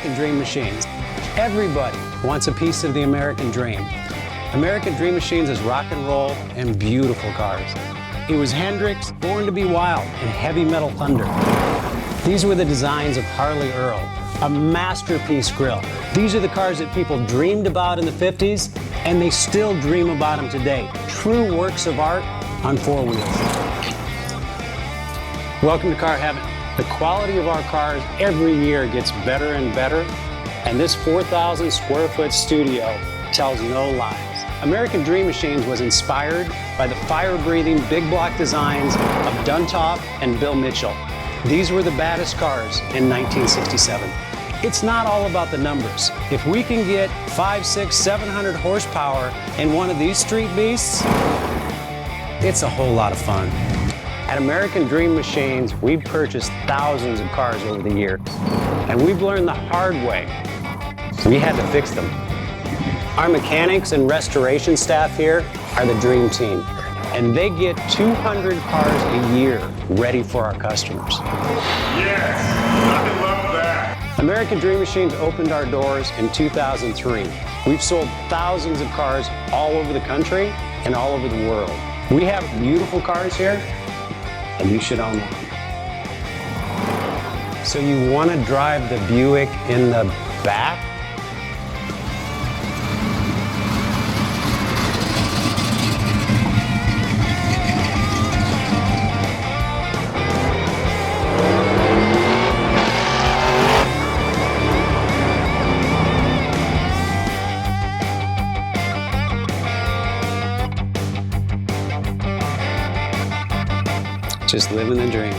American Dream Machines. Everybody wants a piece of the American dream. American Dream Machines is rock and roll and beautiful cars. It was Hendrix, Born to be Wild, and Heavy Metal Thunder. These were the designs of Harley Earl, a masterpiece grille. These are the cars that people dreamed about in the 50s, and they still dream about them today. True works of art on four wheels. Welcome to Car Heaven. The quality of our cars every year gets better and better, and this 4,000 square foot studio tells no lies. American Dream Machines was inspired by the fire-breathing big block designs of Duntop and Bill Mitchell. These were the baddest cars in 1967. It's not all about the numbers. If we can get 500, 600, 700 horsepower in one of these street beasts, it's a whole lot of fun. At American Dream Machines, we've purchased thousands of cars over the years, and we've learned the hard way. We had to fix them. Our mechanics and restoration staff here are the dream team, and they get 200 cars a year ready for our customers. Yes, I love that. American Dream Machines opened our doors in 2003. We've sold thousands of cars all over the country and all over the world. We have beautiful cars here, and you should own one. So you want to drive the Buick in the back? Just living the dream.